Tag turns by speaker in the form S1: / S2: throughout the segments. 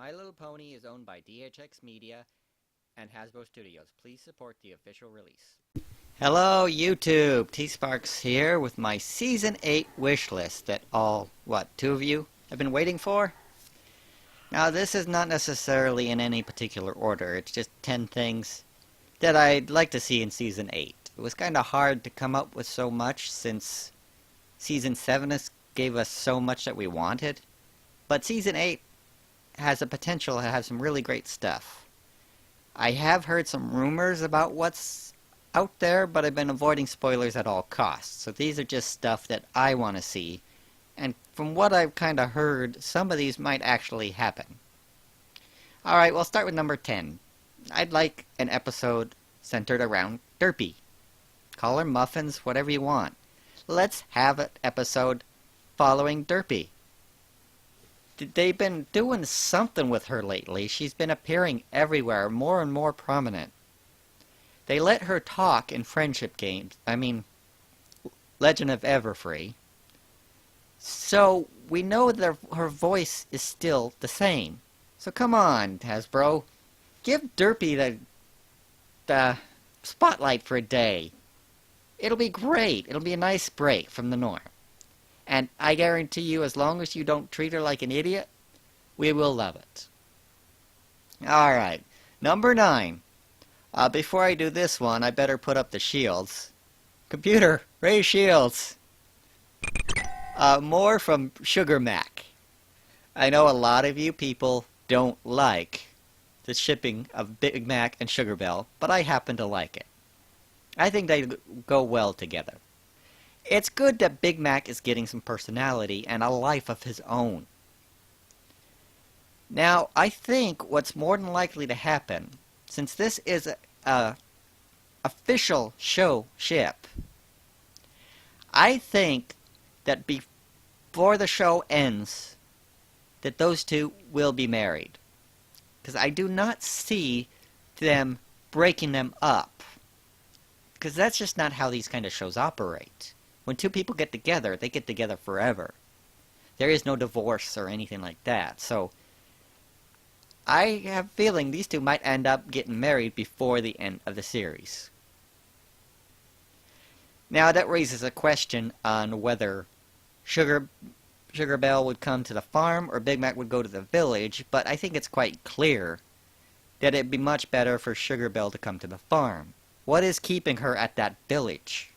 S1: My Little Pony is owned by DHX Media and Hasbro Studios. Please support the official release. Hello, YouTube! T-Sparks here with my Season 8 wish list that two of you have been waiting for? Now, this is not necessarily in any particular order. It's just 10 things that I'd like to see in Season 8. It was kind of hard to come up with so much since Season 7 gave us so much that we wanted. But Season 8 has the potential to have some really great stuff. I have heard some rumors about what's out there, but I've been avoiding spoilers at all costs. So these are just stuff that I want to see. And from what I've kind of heard, some of these might actually happen. Alright, we'll start with number 10. I'd like an episode centered around Derpy. Call her Muffins, whatever you want. Let's have an episode following Derpy. They've been doing something with her lately. She's been appearing everywhere, more and more prominent. They let her talk in friendship games. Legend of Everfree. So, we know that her voice is still the same. So come on, Hasbro. Give Derpy the spotlight for a day. It'll be great. It'll be a nice break from the norm. And I guarantee you, as long as you don't treat her like an idiot, we will love it. Alright, number 9. Before I do this one, I better put up the shields. Computer, raise shields! More from Sugar Mac. I know a lot of you people don't like the shipping of Big Mac and Sugar Belle, but I happen to like it. I think they go well together. It's good that Big Mac is getting some personality and a life of his own. Now, I think what's more than likely to happen, since this is a official show ship, I think that before the show ends, that those two will be married. Because I do not see them breaking them up. Because that's just not how these kind of shows operate. When two people get together, they get together forever. There is no divorce or anything like that. So, I have a feeling these two might end up getting married before the end of the series. Now, that raises a question on whether Sugar Belle would come to the farm or Big Mac would go to the village, but I think it's quite clear that it'd be much better for Sugar Belle to come to the farm. What is keeping her at that village?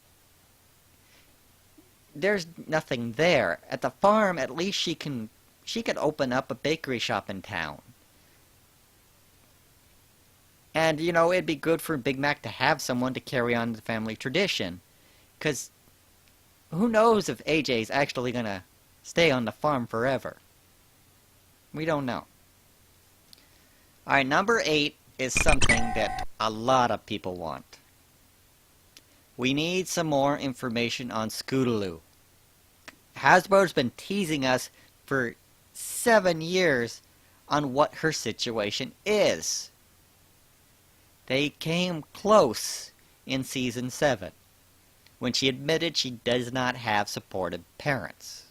S1: There's nothing there. At the farm, at least she could open up a bakery shop in town. And, it'd be good for Big Mac to have someone to carry on the family tradition. Because who knows if AJ's actually going to stay on the farm forever. We don't know. Alright, number 8 is something that a lot of people want. We need some more information on Scootaloo. Hasbro's been teasing us for 7 years on what her situation is. They came close in Season 7, when she admitted she does not have supportive parents.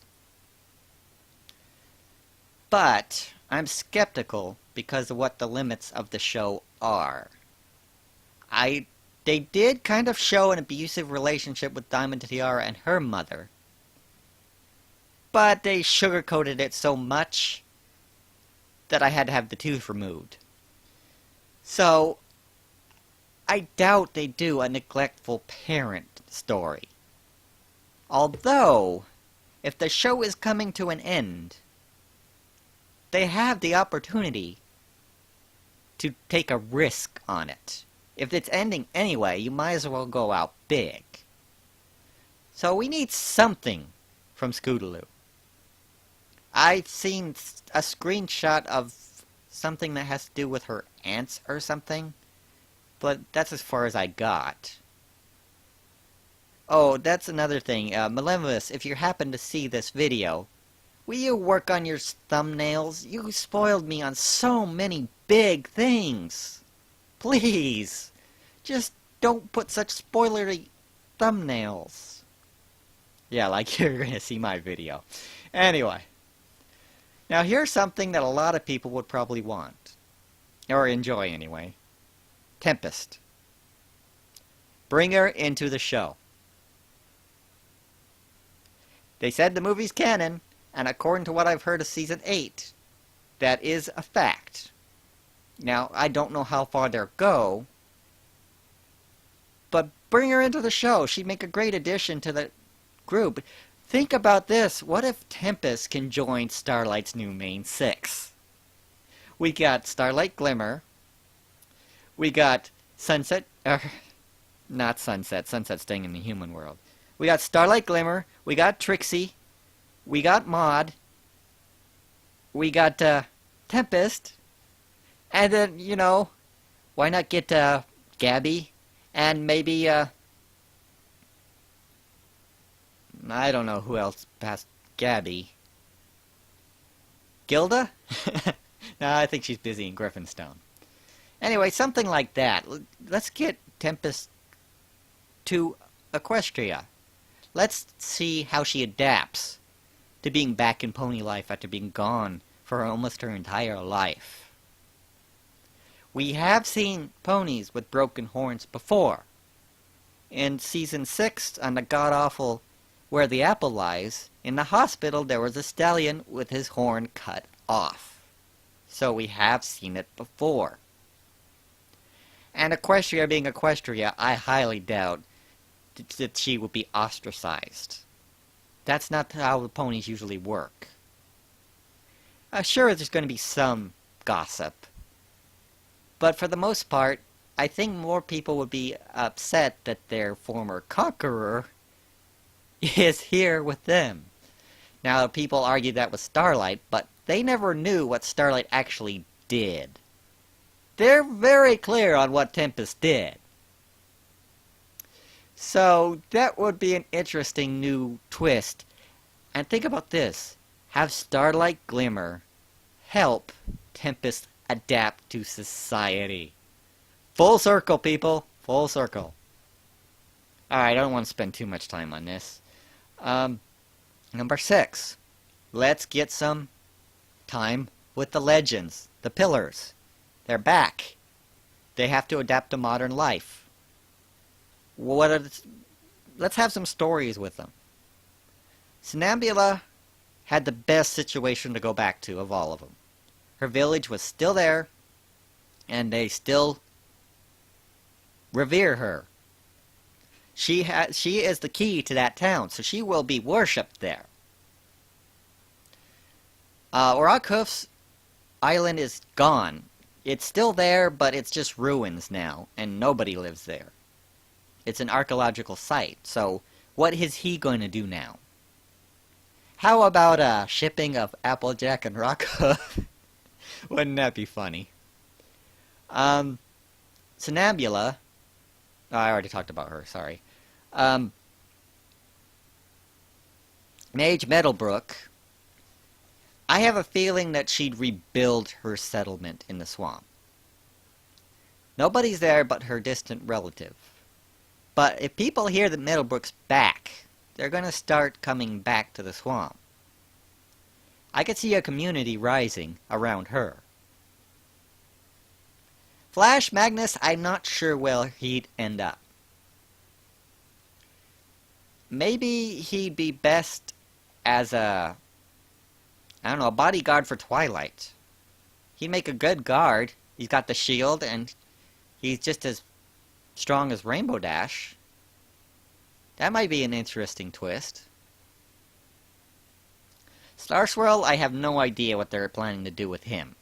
S1: But I'm skeptical because of what the limits of the show are. They did kind of show an abusive relationship with Diamond Tiara and her mother, but they sugarcoated it so much that I had to have the tooth removed. So, I doubt they do a neglectful parent story. Although, if the show is coming to an end, they have the opportunity to take a risk on it. If it's ending anyway, you might as well go out big. So we need something from Scootaloo. I've seen a screenshot of something that has to do with her aunts or something, but that's as far as I got. Oh, that's another thing. Malevolous, if you happen to see this video, will you work on your thumbnails? You spoiled me on so many big things. Please, just don't put such spoilery thumbnails. Yeah, like you're gonna see my video. Anyway, Now here's something that a lot of people would probably want. Or enjoy anyway. Tempest. Bring her into the show. They said the movie's canon, and according to what I've heard of Season 8, that is a fact. Now, I don't know how far they'll go, but bring her into the show. She'd make a great addition to the group. Think about this. What if Tempest can join Starlight's new main six? We got Starlight Glimmer. We got Sunset... not Sunset. Sunset's staying in the human world. We got Starlight Glimmer. We got Trixie. We got Maud. We got Tempest. And then, you know, why not get Gabby? And maybe, I don't know who else past Gabby. Gilda? No, I think she's busy in Griffinstone. Anyway, something like that. Let's get Tempest to Equestria. Let's see how she adapts to being back in pony life after being gone for almost her entire life. We have seen ponies with broken horns before. In Season 6, on the god-awful Where the Apple Lies, in the hospital there was a stallion with his horn cut off. So we have seen it before. And Equestria being Equestria, I highly doubt that she would be ostracized. That's not how the ponies usually work. Sure, there's going to be some gossip. But for the most part, I think more people would be upset that their former conqueror is here with them. Now, people argue that with Starlight, but they never knew what Starlight actually did. They're very clear on what Tempest did. So, that would be an interesting new twist. And think about this. Have Starlight Glimmer help Tempest adapt to society. Full circle, people. Full circle. Alright, I don't want to spend too much time on this. Number 6. Let's get some time with the legends. The pillars. They're back. They have to adapt to modern life. Let's have some stories with them. Somnambula had the best situation to go back to of all of them. Her village was still there, and they still revere her. She is the key to that town, so she will be worshipped there. Orakhuf's island is gone. It's still there, but it's just ruins now, and nobody lives there. It's an archaeological site, so what is he going to do now? How about a shipping of Applejack and Rockhoof? Wouldn't that be funny? Somnambula... Oh, I already talked about her, sorry. Mage Meadowbrook... I have a feeling that she'd rebuild her settlement in the swamp. Nobody's there but her distant relative. But if people hear that Meadowbrook's back, they're going to start coming back to the swamp. I could see a community rising around her. Flash Magnus, I'm not sure where he'd end up. Maybe he'd be best as a bodyguard for Twilight. He'd make a good guard. He's got the shield, and he's just as strong as Rainbow Dash. That might be an interesting twist. Star Swirl, I have no idea what they're planning to do with him.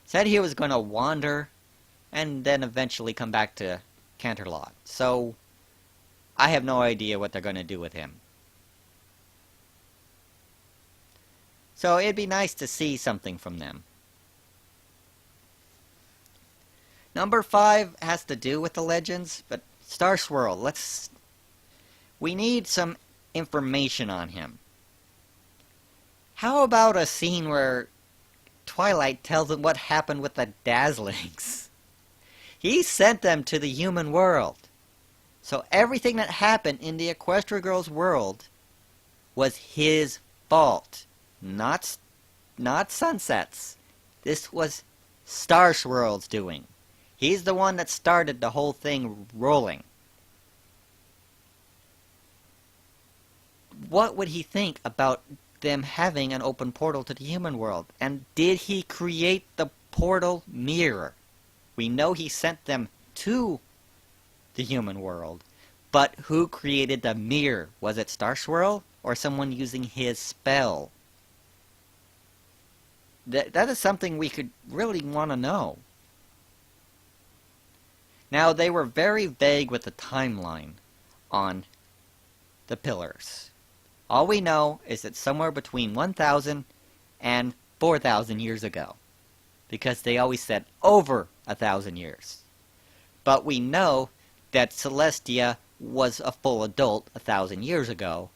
S1: Said he was going to wander, and then eventually come back to Canterlot. So, I have no idea what they're going to do with him. So it'd be nice to see something from them. Number 5 has to do with the legends, but Star Swirl, we need some information on him. How about a scene where Twilight tells him what happened with the Dazzlings? He sent them to the human world. So everything that happened in the Equestria Girls' world was his fault. Not not Sunset's. This was Star Swirl's doing. He's the one that started the whole thing rolling. What would he think about them having an open portal to the human world? And did he create the portal mirror? We know he sent them to the human world, but who created the mirror? Was it Star Swirl or someone using his spell? That is something we could really want to know. Now, they were very vague with the timeline on the pillars. All we know is that somewhere between 1,000 and 4,000 years ago, because they always said over 1,000 years. But we know that Celestia was a full adult 1,000 years ago,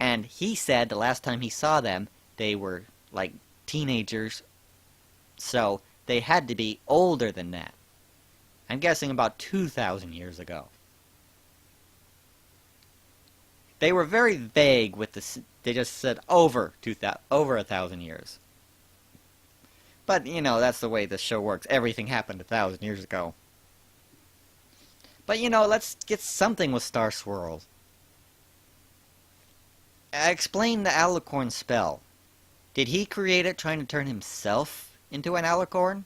S1: and he said the last time he saw them, they were like teenagers, so they had to be older than that. I'm guessing about 2,000 years ago. They were very vague with this. They just said over 1,000 years. But, you know, that's the way the show works. Everything happened 1,000 years ago. But, you know, let's get something with Star Swirl. Explain the alicorn spell. Did he create it trying to turn himself into an alicorn?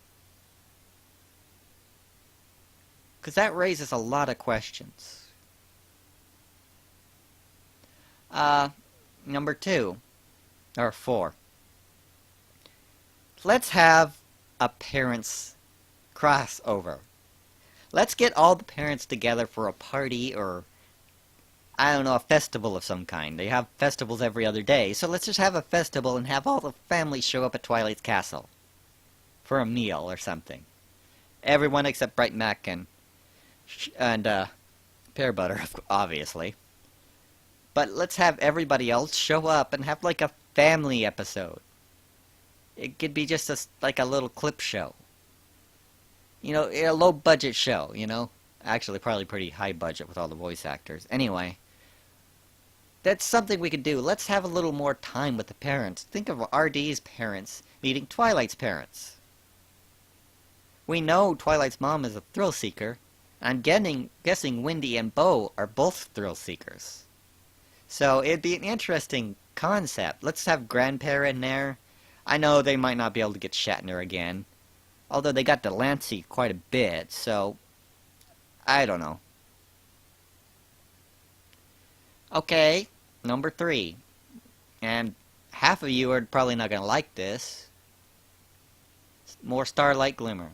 S1: Because that raises a lot of questions. Number 2. Or 4. Let's have a parents' crossover. Let's get all the parents together for a party or, I don't know, a festival of some kind. They have festivals every other day, so let's just have a festival and have all the families show up at Twilight's castle for a meal or something. Everyone except Bright Mac and Pear Butter, obviously. But let's have everybody else show up and have like a family episode. It could be just like a little clip show. You know, a low-budget show, you know? Actually, probably pretty high budget with all the voice actors. Anyway, that's something we could do. Let's have a little more time with the parents. Think of RD's parents meeting Twilight's parents. We know Twilight's mom is a thrill seeker. I'm guessing Wendy and Bo are both thrill seekers. So it'd be an interesting concept. Let's have Grandpa in there. I know they might not be able to get Shatner again. Although they got Delancey quite a bit, so I don't know. Okay, number 3. And half of you are probably not going to like this. More Starlight Glimmer.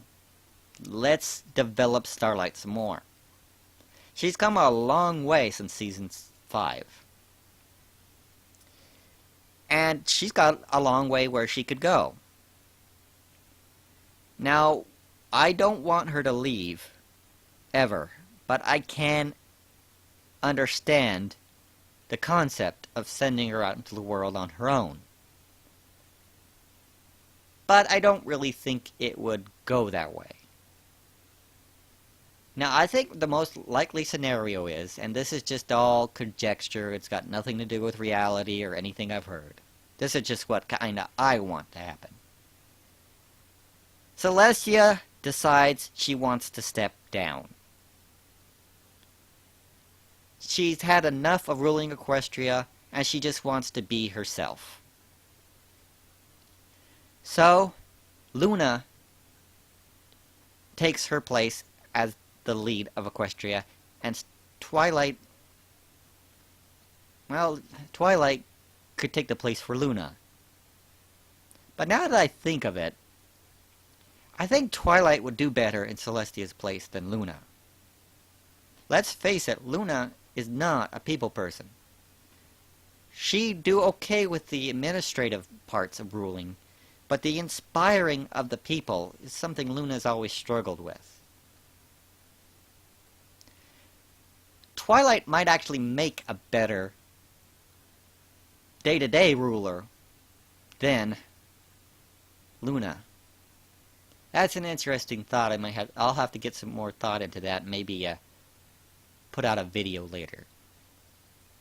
S1: Let's develop Starlight some more. She's come a long way since season 5. And she's got a long way where she could go. Now, I don't want her to leave, ever, but I can understand the concept of sending her out into the world on her own. But I don't really think it would go that way. Now, I think the most likely scenario is, and this is just all conjecture, it's got nothing to do with reality or anything I've heard. This is just what kinda I want to happen. Celestia decides she wants to step down. She's had enough of ruling Equestria, and she just wants to be herself. So, Luna takes her place as the lead of Equestria, and Twilight could take the place for Luna. But now that I think of it, I think Twilight would do better in Celestia's place than Luna. Let's face it, Luna is not a people person. She'd do okay with the administrative parts of ruling, but the inspiring of the people is something Luna's always struggled with. Twilight might actually make a better day-to-day ruler than Luna. That's an interesting thought. I'll have to get some more thought into that and maybe put out a video later.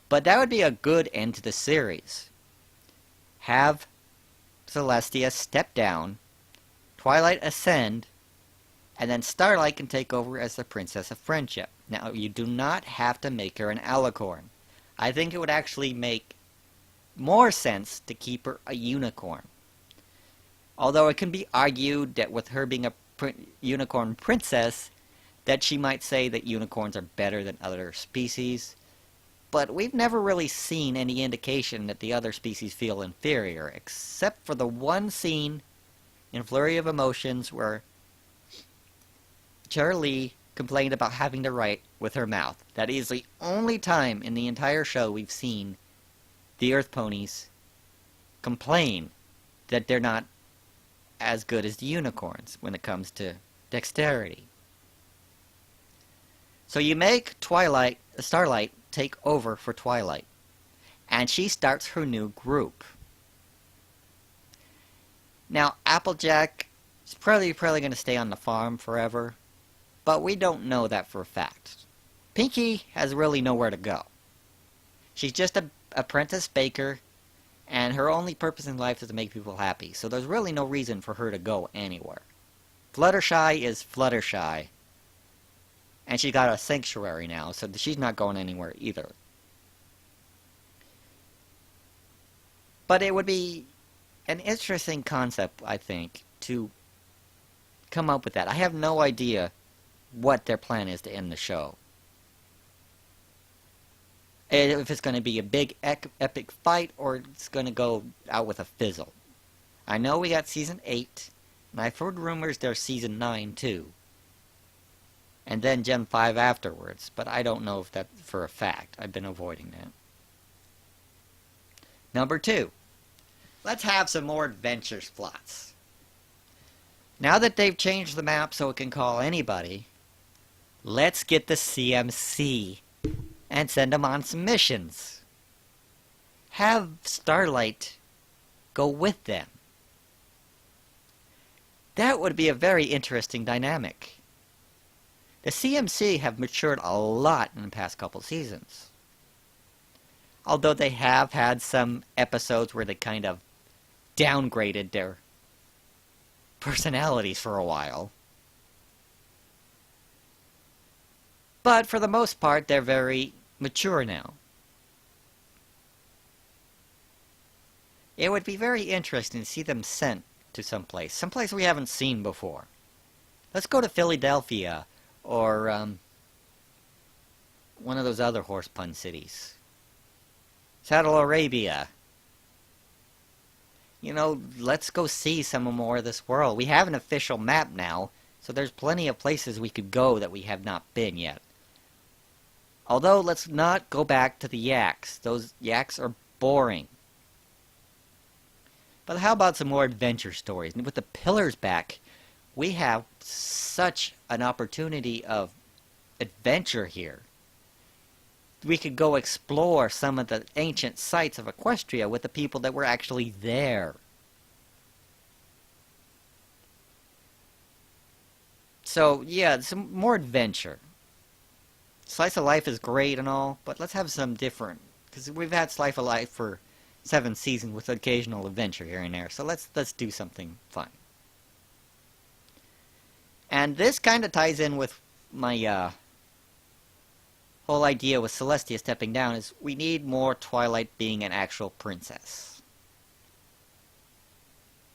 S1: But that would be a good end to the series. Have Celestia step down, Twilight ascend, and then Starlight can take over as the Princess of Friendship. Now, you do not have to make her an alicorn. I think it would actually make more sense to keep her a unicorn. Although it can be argued that with her being a unicorn princess, that she might say that unicorns are better than other species. But we've never really seen any indication that the other species feel inferior, except for the one scene in Flurry of Emotions where Charlie complained about having to write with her mouth. That is the only time in the entire show we've seen the Earth Ponies complain that they're not as good as the unicorns when it comes to dexterity. So you make Starlight take over for Twilight, and she starts her new group. Now, Applejack is probably going to stay on the farm forever, but we don't know that for a fact. Pinkie has really nowhere to go. She's just an apprentice baker, and her only purpose in life is to make people happy, so there's really no reason for her to go anywhere. Fluttershy is Fluttershy, and she got a sanctuary now, so she's not going anywhere either. But it would be an interesting concept, I think, to come up with that. I have no idea what their plan is to end the show. If it's going to be a big epic fight, or it's going to go out with a fizzle. I know we got Season 8, and I've heard rumors there's Season 9 too. And then Gen 5 afterwards, but I don't know if that's for a fact. I've been avoiding that. Number 2. Let's have some more adventure plots. Now that they've changed the map so it can call anybody, let's get the CMC and send them on some missions. Have Starlight go with them. That would be a very interesting dynamic. The CMC have matured a lot in the past couple seasons. Although they have had some episodes where they kind of downgraded their personalities for a while. But for the most part, they're very mature now. It would be very interesting to see them sent to someplace we haven't seen before. Let's go to Philadelphia, or one of those other horse pun cities. Saddle Arabia. You know, let's go see some more of this world. We have an official map now, so there's plenty of places we could go that we have not been yet. Although, let's not go back to the yaks. Those yaks are boring. But how about some more adventure stories? And with the pillars back, we have such an opportunity of adventure here. We could go explore some of the ancient sites of Equestria with the people that were actually there. So, yeah, some more adventure. Slice of Life is great and all, but let's have some different, because we've had Slice of Life for 7 seasons with occasional adventure here and there, so let's do something fun. And this kind of ties in with my whole idea with Celestia stepping down, is we need more Twilight being an actual princess.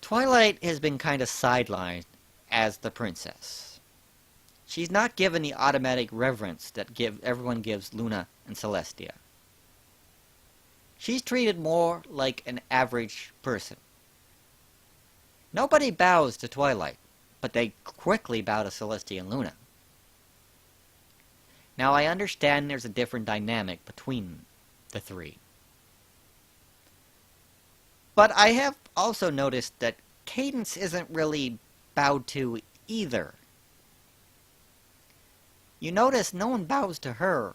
S1: Twilight has been kind of sidelined as the princess. She's not given the automatic reverence that everyone gives Luna and Celestia. She's treated more like an average person. Nobody bows to Twilight, but they quickly bow to Celestia and Luna. Now, I understand there's a different dynamic between the three. But I have also noticed that Cadance isn't really bowed to either. You notice no one bows to her.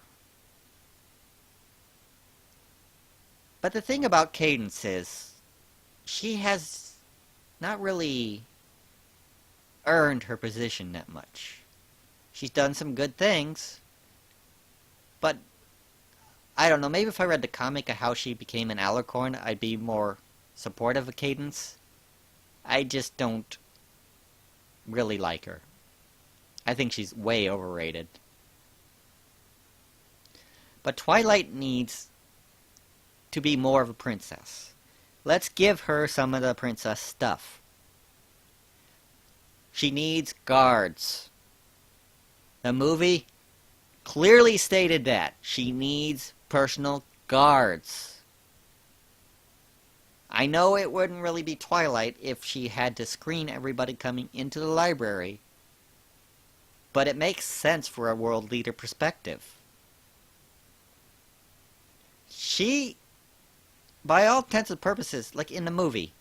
S1: But the thing about Cadance is, she has not really earned her position that much. She's done some good things, but I don't know, maybe if I read the comic of how she became an alicorn, I'd be more supportive of Cadance. I just don't really like her. I think she's way overrated. But Twilight needs to be more of a princess. Let's give her some of the princess stuff. She needs guards. The movie clearly stated that. She needs personal guards. I know it wouldn't really be Twilight if she had to screen everybody coming into the library, but it makes sense for a world leader perspective. She, by all intents and purposes, like in the movie,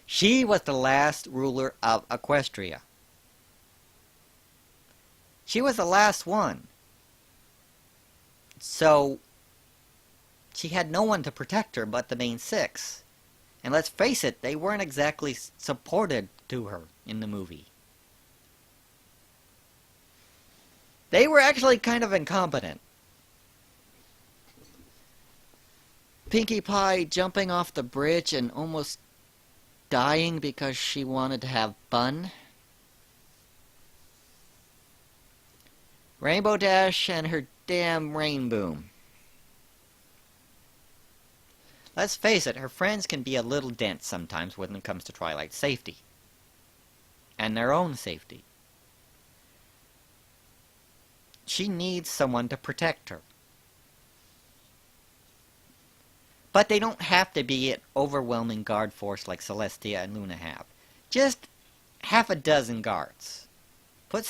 S1: she was the last ruler of Equestria. She was the last one. So, she had no one to protect her but the main six. And let's face it, they weren't exactly supported to her in the movie. They were actually kind of incompetent. Pinkie Pie jumping off the bridge and almost dying because she wanted to have fun. Rainbow Dash and her damn rain boom. Let's face it, her friends can be a little dense sometimes when it comes to Twilight's safety. And their own safety. She needs someone to protect her. But they don't have to be an overwhelming guard force like Celestia and Luna have. Just half a dozen guards. Put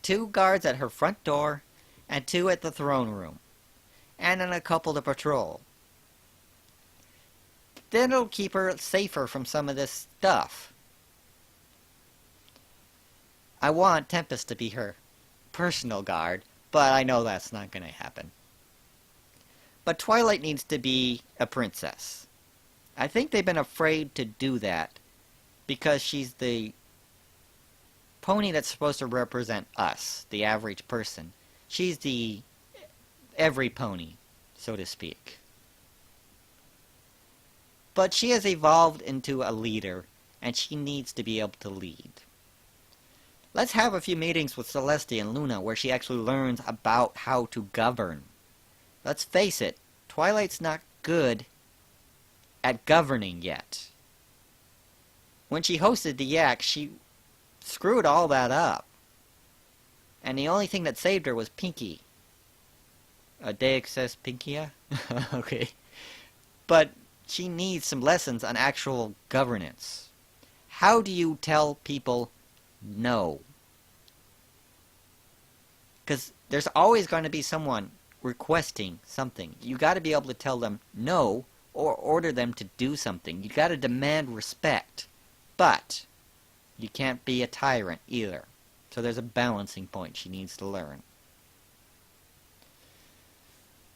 S1: 2 guards at her front door, and 2 at the throne room. And then a couple to patrol. Then it'll keep her safer from some of this stuff. I want Tempest to be her personal guard, but I know that's not going to happen. But Twilight needs to be a princess. I think they've been afraid to do that because she's the pony that's supposed to represent us, the average person. She's the every pony, so to speak. But she has evolved into a leader, and she needs to be able to lead. Let's have a few meetings with Celestia and Luna where she actually learns about how to govern. Let's face it, Twilight's not good at governing yet. When she hosted the Yak, she screwed all that up. And the only thing that saved her was Pinkie. Deixis Pinkia? Okay. But she needs some lessons on actual governance. How do you tell people no? Because there's always going to be someone requesting something. You got to be able to tell them no or order them to do something. You got to demand respect. But you can't be a tyrant either. So there's a balancing point she needs to learn.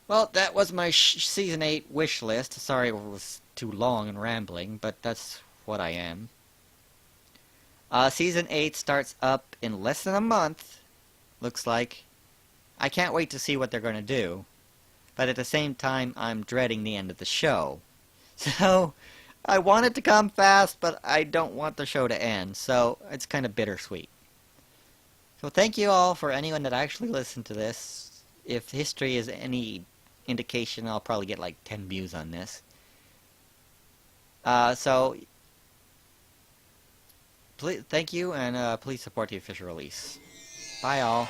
S1: Well, that was my Season 8 wish list. Sorry it was too long and rambling, but that's what I am. Season 8 starts up in less than a month, looks like. I can't wait to see what they're going to do. But at the same time, I'm dreading the end of the show. So, I want it to come fast, but I don't want the show to end. So, it's kind of bittersweet. So thank you all for anyone that actually listened to this. If history is any indication, I'll probably get like 10 views on this. So, please, thank you, and please support the official release. Bye all.